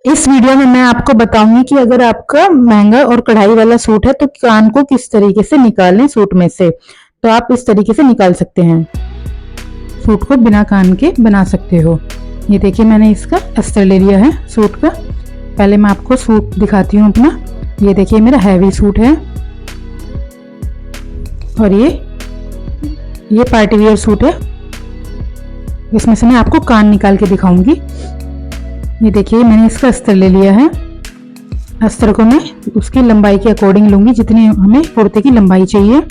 इस वीडियो में मैं आपको बताऊंगी कि अगर आपका महंगा और कढ़ाई वाला सूट है तो कान को किस तरीके से निकालें सूट में से। तो आप इस तरीके से निकाल सकते हैं, सूट को बिना कान के बना सकते हो। ये देखिए मैंने इसका अस्तर ले लिया है सूट का। पहले मैं आपको सूट दिखाती हूँ अपना। ये देखिए मेरा हैवी सूट है और ये पार्टी वियर सूट है। इसमें से मैं आपको कान निकाल के दिखाऊंगी। ये देखिए मैंने इसका अस्तर ले लिया है। अस्तर को मैं उसकी लंबाई के अकॉर्डिंग लूंगी, जितनी हमें कुर्ते की लंबाई चाहिए।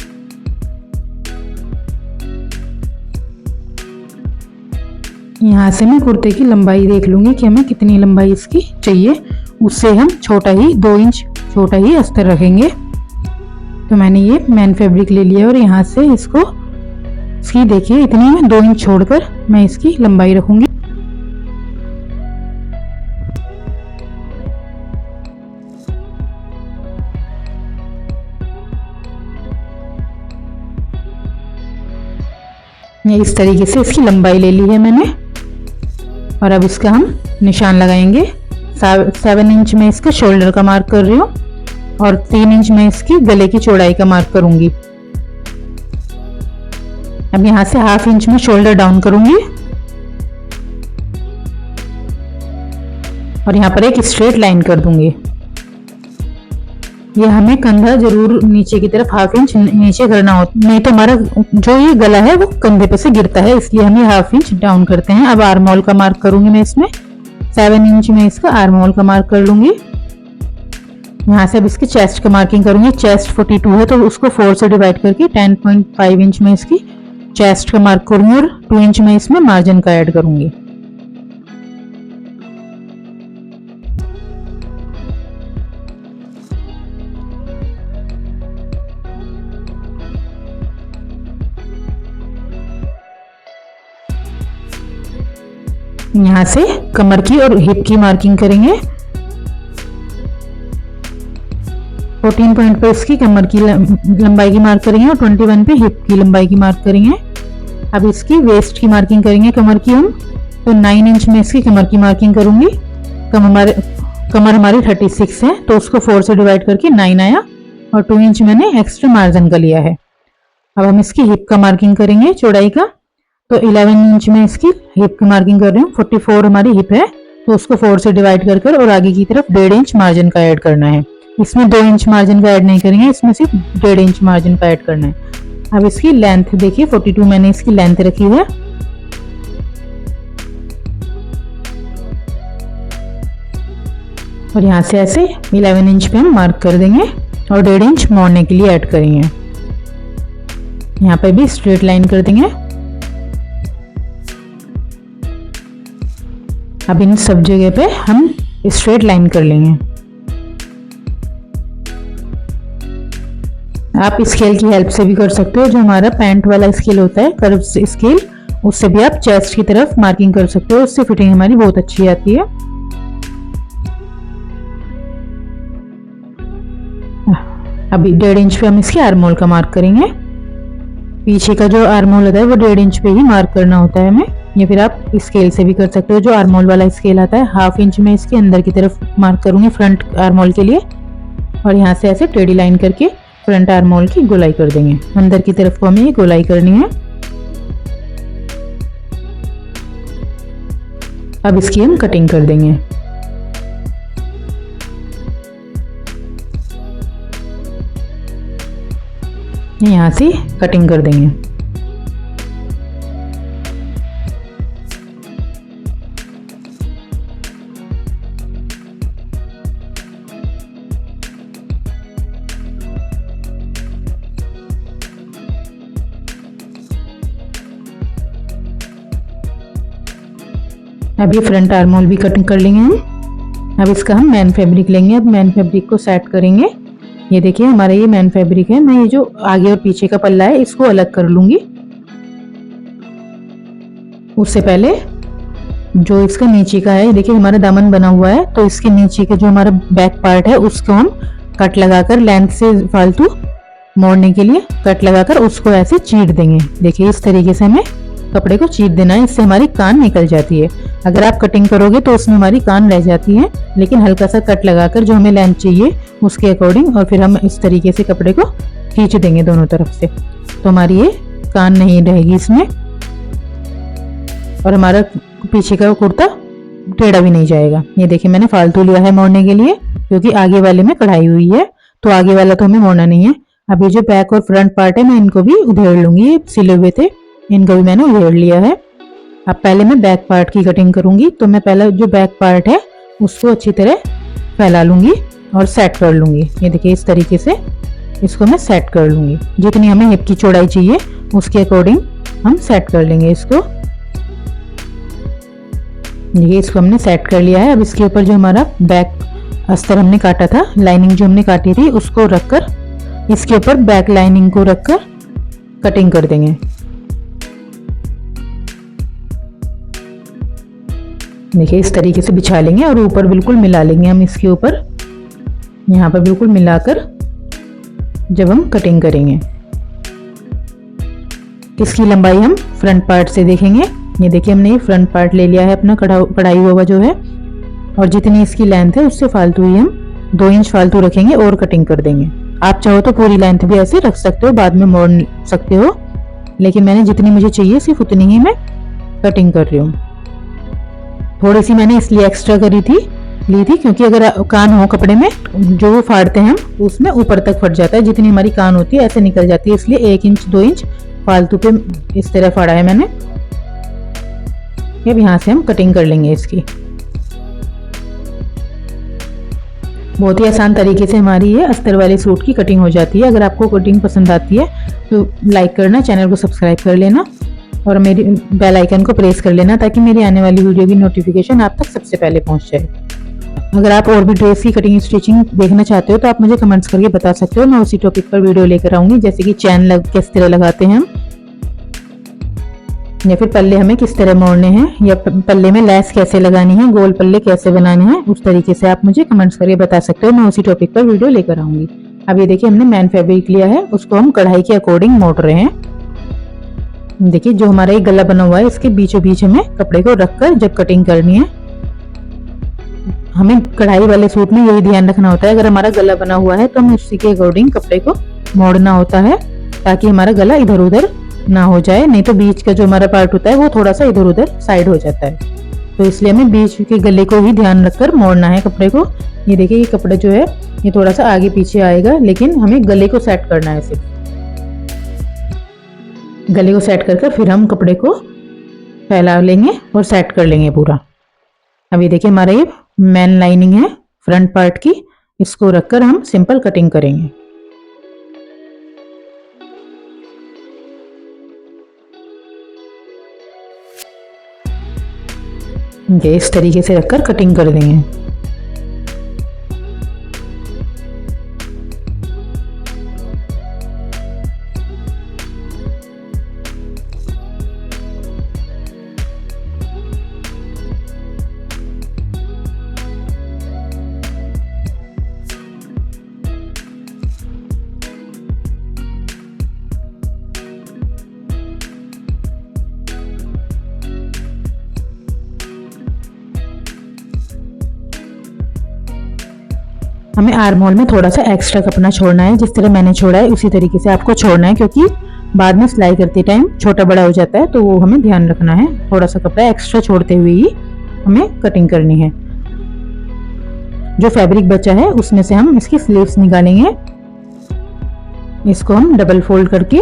यहाँ से मैं कुर्ते की लंबाई देख लूंगी कि हमें कितनी लंबाई इसकी चाहिए, उससे हम छोटा ही 2 इंच छोटा ही अस्तर रखेंगे। तो मैंने ये मैन फैब्रिक ले लिया और यहाँ से इसकी देखिए इतनी मैं 2 इंच छोड़कर मैं इसकी लंबाई रखूंगी। ये इस तरीके से इसकी लंबाई ले ली है मैंने और अब इसका हम निशान लगाएंगे। 7 इंच में इसका शोल्डर का मार्क कर रही हूँ और 3 इंच में इसकी गले की चौड़ाई का मार्क करूंगी। अब यहाँ से 1/2 इंच में शोल्डर डाउन करूंगी और यहाँ पर एक स्ट्रेट लाइन कर दूंगी। ये हमें कंधा जरूर नीचे की तरफ 1/2 इंच नीचे करना होता, नहीं तो हमारा जो ये गला है वो कंधे पे से गिरता है, इसलिए हम ये 1/2 इंच डाउन करते हैं। अब आर्म होल का मार्क करूंगी मैं इसमें। 7 इंच में इसका आर्म होल का मार्क कर लूंगी। यहाँ से अब इसकी चेस्ट का मार्किंग करूंगी। चेस्ट 42 है तो उसको 4 से डिवाइड करके 10.5 इंच में इसकी चेस्ट का मार्क करूंगी और 2 इंच में इसमें मार्जिन का ऐड करूंगी। यहाँ से कमर की और हिप की मार्किंग करेंगे। 14 पॉइंट पर इसकी कमर की लंबाई की मार्क करेंगे और 21 पे हिप की लंबाई की मार्क करेंगे। अब इसकी वेस्ट की मार्किंग करेंगे कमर की हम। तो 9 इंच में इसकी कमर की मार्किंग करूंगी। कमर हमारी 36 है तो उसको 4 से डिवाइड करके 9 आया और 2 इंच मैंने एक्स्ट्रा मार्जिन का लिया है। अब हम इसकी हिप का मार्किंग करेंगे चौड़ाई का। तो 11 इंच में इसकी हिप की मार्किंग कर रही हूँ। 44 हमारी हिप है तो उसको 4 से डिवाइड कर और आगे की तरफ 1.5 इंच मार्जिन का ऐड करना है। इसमें 2 इंच मार्जिन का ऐड नहीं करेंगे, इसमें सिर्फ 1.5 इंच मार्जिन का ऐड करना है। अब इसकी लेंथ देखिए 42 मैंने इसकी लेंथ रखी है। और यहाँ से ऐसे 11 इंच पे हम मार्क कर देंगे और 1.5 इंच मोड़ने के लिए ऐड करेंगे। यहाँ पे भी स्ट्रेट लाइन कर देंगे। अब इन सब जगह पे हम स्ट्रेट लाइन कर लेंगे। आप स्केल की हेल्प से भी कर सकते हो, जो हमारा पैंट वाला स्केल होता है कर्व स्केल, उससे भी आप चेस्ट की तरफ मार्किंग कर सकते हो। उससे फिटिंग हमारी बहुत अच्छी आती है। अभी 1.5 इंच पे हम इसके आर्म होल का मार्क करेंगे। पीछे का जो आर्म होल होता है वो 1.5 इंच पे ही मार्क करना होता है हमें। या फिर आप स्केल से भी कर सकते हो। जो आर्म होल वाला स्केल आता है 1/2 इंच में इसके अंदर की तरफ मार्क करूंगी फ्रंट आर्म होल के लिए और यहाँ से ऐसे टेढ़ी लाइन करके फ्रंट आर्म होल की गोलाई कर देंगे। अंदर की तरफ को हमें ये गोलाई करनी है। अब इसकी हम कटिंग कर देंगे। यहाँ से कटिंग कर देंगे। अब ये फ्रंट आर्म होल भी कटिंग कर लेंगे हम। अब इसका हम मैन फैब्रिक लेंगे। अब मैन फैब्रिक को सेट करेंगे। ये देखिए हमारा ये मैन फैब्रिक है। मैं ये जो आगे और पीछे का पल्ला है इसको अलग कर लूंगी। उससे पहले जो इसका नीचे का है, देखिए हमारा दामन बना हुआ है तो इसके नीचे का जो हमारा बैक पार्ट है उसको हम कट लगाकर लेंथ से फालतू मोड़ने के लिए कट लगाकर उसको ऐसे चीर देंगे। देखिए इस तरीके से हमें कपड़े को चीर देना है, इससे हमारी कान निकल जाती है। अगर आप कटिंग करोगे तो उसमें हमारी कान रह जाती है, लेकिन हल्का सा कट लगाकर जो हमें लेंथ चाहिए उसके अकॉर्डिंग, और फिर हम इस तरीके से कपड़े को खींच देंगे दोनों तरफ से, तो हमारी ये कान नहीं रहेगी इसमें, और हमारा पीछे का कुर्ता टेढ़ा भी नहीं जाएगा। ये देखिए मैंने फालतू लिया है मोड़ने के लिए, क्योंकि आगे वाले में कढ़ाई हुई है, तो आगे वाला तो हमें मोड़ना नहीं है। अब ये जो बैक और फ्रंट पार्ट है मैं इनको भी उधेड़ लूंगी, ये सिले हुए थे, इनको भी मैंने उधेड़ लिया है। अब पहले मैं बैक पार्ट की कटिंग करूंगी, तो मैं पहले जो बैक पार्ट है उसको अच्छी तरह फैला लूंगी और सेट कर लूंगी। ये देखिए इस तरीके से इसको मैं सेट कर लूंगी, जितनी हमें हिप की चौड़ाई चाहिए उसके अकॉर्डिंग हम सेट कर लेंगे इसको। देखिए इसको हमने सेट कर लिया है। अब इसके ऊपर जो हमारा बैक अस्तर हमने काटा था, लाइनिंग जो हमने काटी थी उसको रखकर इसके ऊपर बैक लाइनिंग को रखकर कटिंग कर देंगे। देखिए इस तरीके से बिछा लेंगे और ऊपर बिल्कुल मिला लेंगे हम इसके ऊपर, यहाँ पर बिल्कुल मिलाकर जब हम कटिंग करेंगे। इसकी लंबाई हम फ्रंट पार्ट से देखेंगे। ये देखिए हमने ये फ्रंट पार्ट ले लिया है अपना कढ़ाई हुआ जो है, और जितनी इसकी लेंथ है उससे फालतू ही हम 2 इंच फालतू रखेंगे और कटिंग कर देंगे। आप चाहो तो पूरी लेंथ भी ऐसे रख सकते हो, बाद में मोड़ सकते हो, लेकिन मैंने जितनी मुझे चाहिए सिर्फ उतनी ही मैं कटिंग कर रही हूँ। थोड़ी सी मैंने इसलिए एक्स्ट्रा ली थी क्योंकि अगर कान हो कपड़े में, जो वो फाड़ते हैं हम उसमें ऊपर तक फट जाता है, जितनी हमारी कान होती है ऐसे निकल जाती है, इसलिए 1 इंच 2 इंच फालतू पे इस तरह फाड़ा है मैंने। अब यहाँ से हम कटिंग कर लेंगे इसकी। बहुत ही आसान तरीके से हमारी ये अस्तर वाले सूट की कटिंग हो जाती है। अगर आपको कटिंग पसंद आती है तो लाइक करना, चैनल को सब्सक्राइब कर लेना और मेरी बेल आइकन को प्रेस कर लेना, ताकि मेरी आने वाली वीडियो की नोटिफिकेशन आप तक सबसे पहले पहुंच जाए। अगर आप और भी ड्रेस की कटिंग स्टिचिंग देखना चाहते हो तो आप मुझे कमेंट्स करके बता सकते हो, मैं उसी टॉपिक पर वीडियो लेकर आऊंगी, जैसे कि चैन किस तरह लगाते हैं हम, या फिर पल्ले हमें किस तरह मोड़ने हैं, या पल्ले में लेस कैसे लगानी है, गोल पल्ले कैसे बनाने हैं, उस तरीके से आप मुझे कमेंट्स करके बता सकते हो, मैं उसी टॉपिक पर वीडियो लेकर आऊंगी। अब ये देखिए हमने मैन फैब्रिक लिया है, उसको हम कढ़ाई के अकॉर्डिंग मोड़ रहे हैं। देखिए जो हमारा एक गला बना हुआ है इसके बीचों बीच हमें कपड़े को रखकर जब कटिंग करनी है, हमें कढ़ाई वाले सूट में यही ध्यान रखना होता है, अगर हमारा गला बना हुआ है तो हमें उसी के अकॉर्डिंग कपड़े को मोड़ना होता है, ताकि हमारा गला इधर उधर ना हो जाए, नहीं तो बीच का जो हमारा पार्ट होता है वो थोड़ा सा इधर उधर साइड हो जाता है, तो इसलिए हमें बीच के गले को ही ध्यान रखकर मोड़ना है कपड़े को। ये देखिए ये कपड़ा जो है ये थोड़ा सा आगे पीछे आएगा, लेकिन हमें गले को सेट करना है, सिर्फ गले को सेट कर फिर हम कपड़े को फैला लेंगे और सेट कर लेंगे पूरा। अब ये देखिए हमारा ये मेन लाइनिंग है फ्रंट पार्ट की, इसको रखकर हम सिंपल कटिंग करेंगे। ये इस तरीके से रखकर कटिंग कर देंगे। हमें आर्म होल में थोड़ा सा एक्स्ट्रा कपड़ा छोड़ना है, जिस तरह मैंने छोड़ा है उसी तरीके से आपको छोड़ना है, क्योंकि बाद में सिलाई करते टाइम छोटा बड़ा हो जाता है, तो वो हमें ध्यान रखना है। थोड़ा सा कपड़ा एक्स्ट्रा छोड़ते हुए ही हमें कटिंग करनी है। जो फैब्रिक बचा है उसमें से हम इसकी स्लीव्स निकालेंगे, इसको हम डबल फोल्ड करके,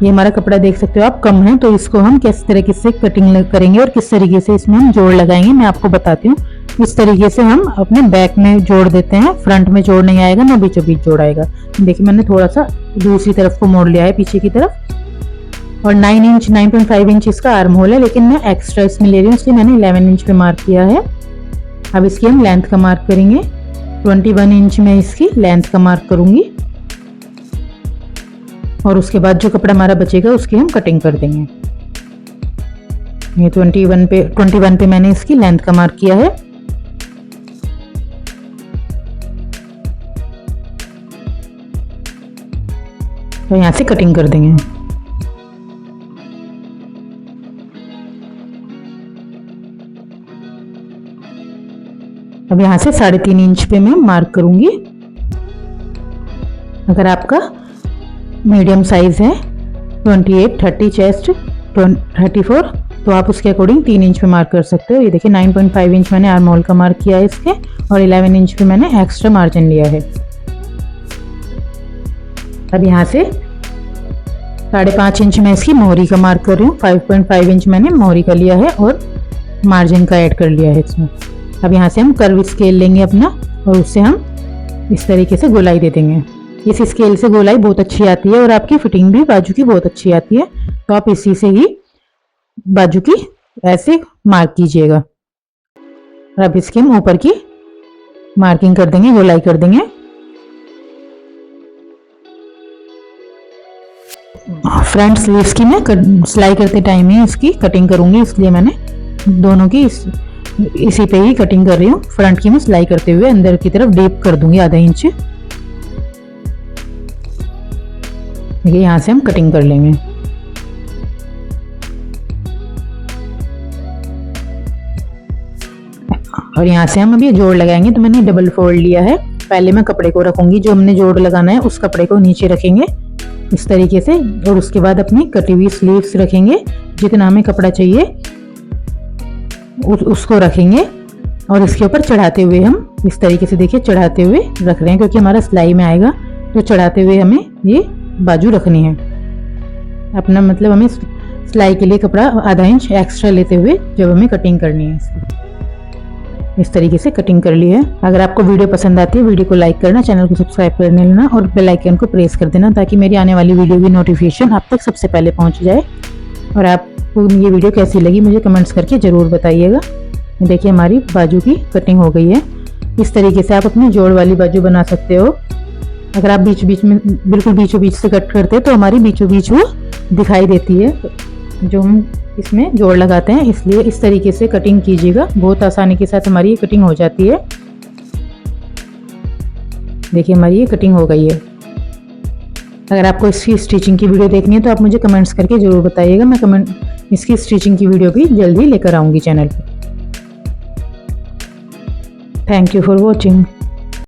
ये हमारा कपड़ा देख सकते हो आप कम है, तो इसको हम किस तरीके से कटिंग करेंगे और किस तरीके से इसमें हम जोड़ लगाएंगे मैं आपको बताती हूँ। इस तरीके से हम अपने बैक में जोड़ देते हैं, फ्रंट में जोड़ नहीं आएगा ना बीचों बीच जोड़ आएगा। देखिए मैंने थोड़ा सा दूसरी तरफ को मोड़ लिया है पीछे की तरफ, और 9 इंच 9.5 इंच इसका आर्म होल है, लेकिन मैं एक्स्ट्रा इसमें ले रही हूँ, इसलिए मैंने 11 इंच पे मार्क किया है। अब इसकी हम लेंथ का मार्क करेंगे, 21 इंच में इसकी लेंथ का मार्क करूंगी, और उसके बाद जो कपड़ा हमारा बचेगा उसकी हम कटिंग कर देंगे। ये 21 पे मैंने इसकी लेंथ का मार्क किया है। तो यहाँ से कटिंग कर देंगे। अब यहाँ से 3.5 इंच पे मैं मार्क करूँगी। अगर आपका मीडियम साइज़ है 28, 30 चेस्ट 34, तो आप उसके अकॉर्डिंग 3 इंच पे मार्क कर सकते हो। ये देखिए 9.5 इंच मैंने आर्म होल का मार्क किया है इसके, और 11 इंच पे मैंने एक्स्ट्रा मार्जिन लिया है। अब यहाँ से 5.5 इंच में इसकी मोहरी का मार्क कर रही हूँ। 5.5 इंच मैंने मोहरी का लिया है और मार्जिन का ऐड कर लिया है इसमें। अब यहाँ से हम कर्व स्केल लेंगे अपना, और उससे हम इस तरीके से गोलाई दे देंगे। इस स्केल से गोलाई बहुत अच्छी आती है और आपकी फिटिंग भी बाजू की बहुत अच्छी आती है। तो आप इसी से ही बाजू की ऐसे मार्क कीजिएगा। और अब इसके हम ऊपर की मार्किंग कर देंगे, गोलाई कर देंगे। फ्रंट स्लीव्स की मैं सिलाई करते टाइम ही इसकी कटिंग करूंगी, इसलिए मैंने दोनों की इसी पे ही कटिंग कर रही हूँ। फ्रंट की मैं सिलाई करते हुए अंदर की तरफ डीप कर दूंगी आधा इंच। देखिए यहाँ से हम कटिंग कर लेंगे। और यहाँ से हम अभी जोड़ लगाएंगे। तो मैंने डबल फोल्ड लिया है। पहले मैं कपड़े को रखूंगी, जो हमने जोड़ लगाना है उस कपड़े को नीचे रखेंगे इस तरीके से, और उसके बाद अपनी कटी हुई स्लीव्स रखेंगे। जितना हमें कपड़ा चाहिए उसको रखेंगे, और इसके ऊपर चढ़ाते हुए हम इस तरीके से देखिए चढ़ाते हुए रख रहे हैं, क्योंकि हमारा सिलाई में आएगा। तो चढ़ाते हुए हमें ये बाजू रखनी है अपना, मतलब हमें सिलाई के लिए कपड़ा आधा इंच एक्स्ट्रा लेते हुए जब हमें कटिंग करनी है। इस तरीके से कटिंग कर ली है। अगर आपको वीडियो पसंद आती है, वीडियो को लाइक करना, चैनल को सब्सक्राइब कर लेना और बेल आइकन को प्रेस कर देना, ताकि मेरी आने वाली वीडियो की नोटिफिकेशन आप तक सबसे पहले पहुंच जाए। और आपको ये वीडियो कैसी लगी मुझे कमेंट्स करके ज़रूर बताइएगा। देखिए हमारी बाजू की कटिंग हो गई है। इस तरीके से आप अपनी जोड़ वाली बाजू बना सकते हो। अगर आप बीच बीच में बिल्कुल बीचों बीच से कट करते हैं तो हमारी बीचों बीच वो दिखाई देती है, जो हम इसमें जोड़ लगाते हैं। इसलिए इस तरीके से कटिंग कीजिएगा, बहुत आसानी के साथ हमारी ये कटिंग हो जाती है। देखिए हमारी ये कटिंग हो गई है। अगर आपको इसकी स्टिचिंग की वीडियो देखनी है तो आप मुझे कमेंट्स करके ज़रूर बताइएगा। मैं इसकी स्टिचिंग की वीडियो भी जल्दी लेकर आऊँगी चैनल पर। Thank you for watching.